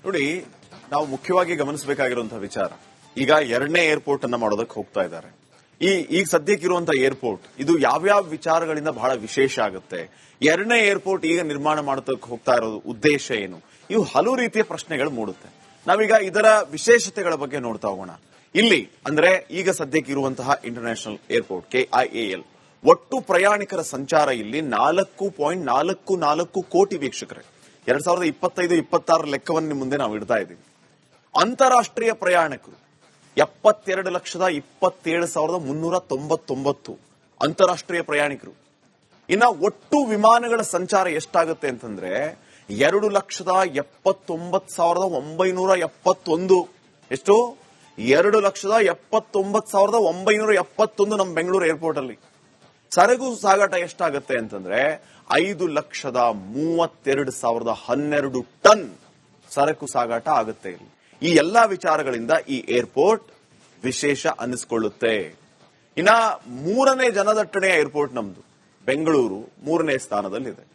ನೋಡಿ, ನಾವು ಮುಖ್ಯವಾಗಿ ಗಮನಿಸಬೇಕಾಗಿರುವಂತಹ ವಿಚಾರ, ಈಗ ಎರಡನೇ ಏರ್ಪೋರ್ಟ್ ಅನ್ನ ಮಾಡೋದಕ್ಕೆ ಹೋಗ್ತಾ ಇದ್ದಾರೆ. ಈಗ ಸದ್ಯಕ್ಕಿರುವಂತಹ ಏರ್ಪೋರ್ಟ್ ಇದು ಯಾವ್ಯಾವ ವಿಚಾರಗಳಿಂದ ಬಹಳ ವಿಶೇಷ ಆಗುತ್ತೆ, ಎರಡನೇ ಏರ್ಪೋರ್ಟ್ ಈಗ ನಿರ್ಮಾಣ ಮಾಡೋದಕ್ಕೆ ಹೋಗ್ತಾ ಇರೋದು ಉದ್ದೇಶ ಏನು, ಇವು ಹಲವು ರೀತಿಯ ಪ್ರಶ್ನೆಗಳು ಮೂಡುತ್ತೆ. ನಾವೀಗ ಇದರ ವಿಶೇಷತೆಗಳ ಬಗ್ಗೆ ನೋಡ್ತಾ ಹೋಗೋಣ. ಇಲ್ಲಿ ಅಂದ್ರೆ ಈಗ ಸದ್ಯಕ್ಕಿರುವಂತಹ ಇಂಟರ್ನ್ಯಾಷನಲ್ ಏರ್ಪೋರ್ಟ್ KIAL ಒಟ್ಟು ಪ್ರಯಾಣಿಕರ ಸಂಚಾರ ಇಲ್ಲಿ 4.44 ಕೋಟಿ ವೀಕ್ಷಕರೇ. 2025-26 ಲೆಕ್ಕವನ್ನು ಮುಂದೆ ನಾವು ಇಡ್ತಾ ಇದ್ದೀವಿ. ಅಂತಾರಾಷ್ಟ್ರೀಯ ಪ್ರಯಾಣಿಕರು 72,27,399 ಅಂತಾರಾಷ್ಟ್ರೀಯ ಪ್ರಯಾಣಿಕರು. ಇನ್ನ ಒಟ್ಟು ವಿಮಾನಗಳ ಸಂಚಾರ ಎಷ್ಟಾಗುತ್ತೆ ಅಂತಂದ್ರೆ 2,79,971. ಎಷ್ಟು? 2,79,971 ನಮ್ಮ ಬೆಂಗಳೂರು ಏರ್ಪೋರ್ಟ್ ಅಲ್ಲಿ. ಸರಕು ಸಾಗಾಟ ಎಷ್ಟಾಗುತ್ತೆ ಅಂತಂದ್ರೆ 5,32,012 ಟನ್ ಸರಕು ಸಾಗಾಟ ಆಗುತ್ತೆ ಇಲ್ಲಿ. ಈ ಎಲ್ಲಾ ವಿಚಾರಗಳಿಂದ ಈ ಏರ್ಪೋರ್ಟ್ ವಿಶೇಷ ಅನ್ನಿಸ್ಕೊಳ್ಳುತ್ತೆ. ಇನ್ನ ಮೂರನೇ ಜನದಟ್ಟಣೆಯ ಏರ್ಪೋರ್ಟ್ ನಮ್ದು ಬೆಂಗಳೂರು 3ನೇ ಸ್ಥಾನದಲ್ಲಿದೆ,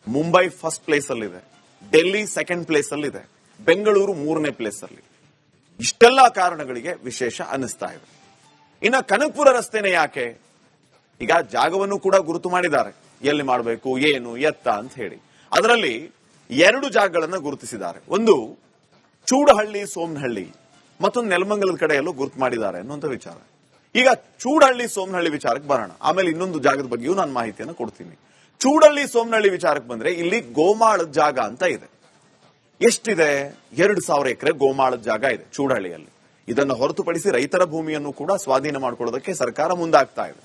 ಮುಂಬೈ ಫಸ್ಟ್ ಪ್ಲೇಸ್ ಅಲ್ಲಿದೆ, ಡೆಲ್ಲಿ ಸೆಕೆಂಡ್ ಪ್ಲೇಸ್ ಅಲ್ಲಿದೆ, ಬೆಂಗಳೂರು 3ನೇ ಪ್ಲೇಸ್ ಅಲ್ಲಿ. ಇಷ್ಟೆಲ್ಲ ಕಾರಣಗಳಿಗೆ ವಿಶೇಷ ಅನ್ನಿಸ್ತಾ ಇದೆ. ಇನ್ನ ಕನಕಪುರ ರಸ್ತೆನೇ ಯಾಕೆ? ಈಗ ಜಾಗವನ್ನು ಕೂಡ ಗುರುತು ಮಾಡಿದ್ದಾರೆ, ಎಲ್ಲಿ ಮಾಡಬೇಕು, ಏನು ಎತ್ತ ಅಂತ ಹೇಳಿ. ಅದರಲ್ಲಿ 2 ಜಾಗಗಳನ್ನ ಗುರುತಿಸಿದ್ದಾರೆ. ಒಂದು ಚೂಡಹಳ್ಳಿ ಸೋಮನಹಳ್ಳಿ, ಮತ್ತೊಂದು ನೆಲಮಂಗಲದ ಕಡೆಯಲ್ಲೂ ಗುರುತು ಮಾಡಿದ್ದಾರೆ ಅನ್ನುವಂಥ ವಿಚಾರ. ಈಗ ಚೂಡಹಳ್ಳಿ ಸೋಮನಹಳ್ಳಿ ವಿಚಾರಕ್ಕೆ ಬರೋಣ, ಆಮೇಲೆ ಇನ್ನೊಂದು ಜಾಗದ ಬಗ್ಗೆಯೂ ನಾನು ಮಾಹಿತಿಯನ್ನು ಕೊಡ್ತೀನಿ. ಚೂಡಹಳ್ಳಿ ಸೋಮನಹಳ್ಳಿ ವಿಚಾರಕ್ಕೆ ಬಂದ್ರೆ ಇಲ್ಲಿ ಗೋಮಾಳದ ಜಾಗ ಅಂತ ಇದೆ. ಎಷ್ಟಿದೆ? 2,000 ಎಕರೆ ಗೋಮಾಳದ ಜಾಗ ಇದೆ ಚೂಡಹಳ್ಳಿಯಲ್ಲಿ. ಇದನ್ನು ಹೊರತುಪಡಿಸಿ ರೈತರ ಭೂಮಿಯನ್ನು ಕೂಡ ಸ್ವಾಧೀನ ಮಾಡಿಕೊಳ್ಳೋದಕ್ಕೆ ಸರ್ಕಾರ ಮುಂದಾಗ್ತಾ ಇದೆ.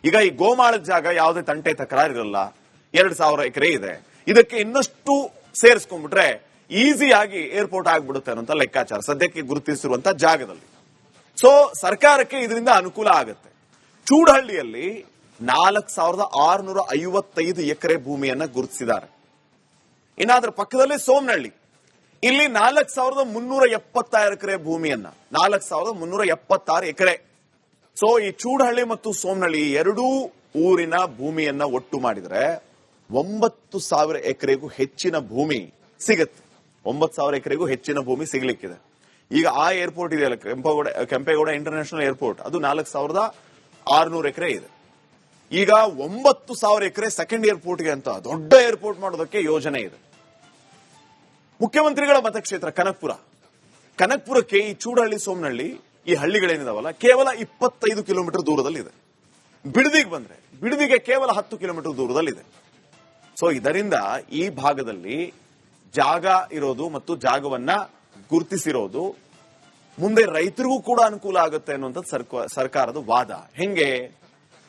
ಈಗ ಈ ಗೋಮಾಳದ ಜಾಗ ಯಾವುದೇ ತಂಟೆ ತಕರಾರಿರಲ್ಲ, 2,000 ಎಕರೆ ಇದೆ. ಇದಕ್ಕೆ ಇನ್ನಷ್ಟು ಸೇರಿಸ್ಕೊಂಡ್ಬಿಟ್ರೆ ಈಸಿಯಾಗಿ ಏರ್ಪೋರ್ಟ್ ಆಗ್ಬಿಡುತ್ತೆ ಅನ್ನೋಂಥ ಲೆಕ್ಕಾಚಾರ ಸದ್ಯಕ್ಕೆ ಗುರುತಿಸಿರುವಂತಹ ಜಾಗದಲ್ಲಿ. ಸೊ ಸರ್ಕಾರಕ್ಕೆ ಇದರಿಂದ ಅನುಕೂಲ ಆಗುತ್ತೆ. ಚೂಡಹಳ್ಳಿಯಲ್ಲಿ 4,655 ಎಕರೆ ಭೂಮಿಯನ್ನ ಗುರುತಿಸಿದ್ದಾರೆ. ಇನ್ನಾದ್ರ ಪಕ್ಕದಲ್ಲಿ ಸೋಮನಹಳ್ಳಿ, ಇಲ್ಲಿ 4,376 ಎಕರೆ ಭೂಮಿಯನ್ನ 4,376 ಎಕರೆ. ಸೊ ಈ ಚೂಡಹಳ್ಳಿ ಮತ್ತು ಸೋಮನಹಳ್ಳಿ ಎರಡೂ ಊರಿನ ಭೂಮಿಯನ್ನ ಒಟ್ಟು ಮಾಡಿದ್ರೆ 9,000 ಎಕರೆಗೂ ಹೆಚ್ಚಿನ ಭೂಮಿ ಸಿಗುತ್ತೆ. 9,000 ಎಕರೆಗೂ ಹೆಚ್ಚಿನ ಭೂಮಿ ಸಿಗ್ಲಿಕ್ಕಿದೆ. ಈಗ ಆ ಏರ್ಪೋರ್ಟ್ ಇದೆಯಲ್ಲ, ಕೆಂಪೇಗೌಡ ಇಂಟರ್ನ್ಯಾಷನಲ್ ಏರ್ಪೋರ್ಟ್, ಅದು 4,600 ಎಕರೆ ಇದೆ. ಈಗ 9,000 ಎಕರೆ ಸೆಕೆಂಡ್ ಏರ್ಪೋರ್ಟ್ಗೆ ಅಂತ ದೊಡ್ಡ ಏರ್ಪೋರ್ಟ್ ಮಾಡೋದಕ್ಕೆ ಯೋಜನೆ ಇದೆ. ಮುಖ್ಯಮಂತ್ರಿಗಳ ಮತಕ್ಷೇತ್ರ ಕನಕಪುರಕ್ಕೆ ಈ ಚೂಡಹಳ್ಳಿ ಸೋಮನಹಳ್ಳಿ ಈ ಹಳ್ಳಿಗಳೇನಿದಾವಲ್ಲ ಕೇವಲ 25 ಕಿಲೋಮೀಟರ್ ದೂರದಲ್ಲಿದೆ. ಬಿಡದಿಗೆ ಬಂದ್ರೆ ಬಿಡದಿಗೆ ಕೇವಲ 10 ಕಿಲೋಮೀಟರ್ ದೂರದಲ್ಲಿದೆ. ಸೊ ಇದರಿಂದ ಈ ಭಾಗದಲ್ಲಿ ಜಾಗ ಇರೋದು ಮತ್ತು ಜಾಗವನ್ನ ಗುರುತಿಸಿರೋದು ಮುಂದೆ ರೈತರಿಗೂ ಕೂಡ ಅನುಕೂಲ ಆಗುತ್ತೆ ಅನ್ನುವಂಥದ್ದು ಸರ್ಕಾರದ ವಾದ. ಹೆಂಗೆ?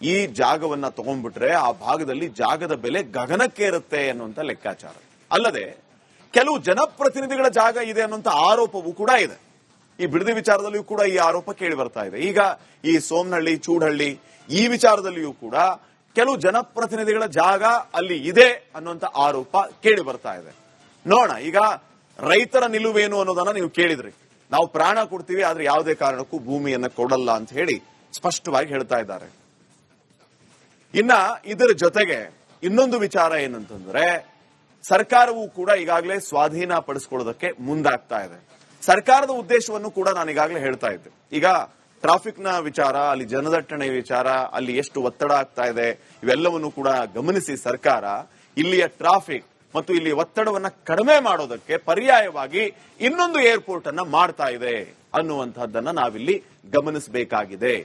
ಈ ಜಾಗವನ್ನ ತಗೊಂಡ್ಬಿಟ್ರೆ ಆ ಭಾಗದಲ್ಲಿ ಜಾಗದ ಬೆಲೆ ಗಗನಕ್ಕೇರುತ್ತೆ ಅನ್ನುವಂಥ ಲೆಕ್ಕಾಚಾರ. ಅಲ್ಲದೆ ಕೆಲವು ಜನಪ್ರತಿನಿಧಿಗಳ ಜಾಗ ಇದೆ ಅನ್ನುವಂಥ ಆರೋಪವೂ ಕೂಡ ಇದೆ. ಈ ಬಿಡದಿ ವಿಚಾರದಲ್ಲಿಯೂ ಕೂಡ ಈ ಆರೋಪ ಕೇಳಿ ಬರ್ತಾ ಇದೆ. ಈಗ ಈ ಸೋಮನಹಳ್ಳಿ, ಚೂಡಹಳ್ಳಿ ಈ ವಿಚಾರದಲ್ಲಿಯೂ ಕೂಡ ಕೆಲವು ಜನಪ್ರತಿನಿಧಿಗಳ ಜಾಗ ಅಲ್ಲಿ ಇದೆ ಅನ್ನುವಂಥ ಆರೋಪ ಕೇಳಿ ಬರ್ತಾ ಇದೆ. ನೋಡೋಣ ಈಗ ರೈತರ ನಿಲುವೇನು ಅನ್ನೋದನ್ನ ನೀವು ಕೇಳಿದ್ರಿ. ನಾವು ಪ್ರಾಣ ಕೊಡ್ತೀವಿ, ಆದ್ರೆ ಯಾವುದೇ ಕಾರಣಕ್ಕೂ ಭೂಮಿಯನ್ನ ಕೊಡಲ್ಲ ಅಂತ ಹೇಳಿ ಸ್ಪಷ್ಟವಾಗಿ ಹೇಳ್ತಾ ಇದ್ದಾರೆ. ಇನ್ನ ಇದರ ಜೊತೆಗೆ ಇನ್ನೊಂದು ವಿಚಾರ ಏನಂತಂದ್ರೆ ಸರ್ಕಾರವೂ ಕೂಡ ಈಗಾಗಲೇ ಸ್ವಾಧೀನ ಪಡಿಸಿಕೊಳ್ಳೋದಕ್ಕೆ ಮುಂದಾಗ್ತಾ ಇದೆ. ಸರ್ಕಾರದ ಉದ್ದೇಶವನ್ನು ಕೂಡ ನಾನು ಈಗಾಗಲೇ ಹೇಳ್ತಾ ಇದ್ದೆ. ಈಗ ಟ್ರಾಫಿಕ್ ನ ವಿಚಾರ, ಅಲ್ಲಿ ಜನದಟ್ಟಣೆ ವಿಚಾರ, ಅಲ್ಲಿ ಎಷ್ಟು ಒತ್ತಡ ಆಗ್ತಾ ಇದೆ, ಇವೆಲ್ಲವನ್ನು ಕೂಡ ಗಮನಿಸಿ ಸರ್ಕಾರ ಇಲ್ಲಿಯ ಟ್ರಾಫಿಕ್ ಮತ್ತು ಇಲ್ಲಿ ಒತ್ತಡವನ್ನ ಕಡಿಮೆ ಮಾಡೋದಕ್ಕೆ ಪರ್ಯಾಯವಾಗಿ ಇನ್ನೊಂದು ಏರ್ಪೋರ್ಟ್ ಅನ್ನ ಮಾಡ್ತಾ ಇದೆ ಅನ್ನುವಂತಹದ್ದನ್ನ ನಾವಿಲ್ಲಿ ಗಮನಿಸಬೇಕಾಗಿದೆ.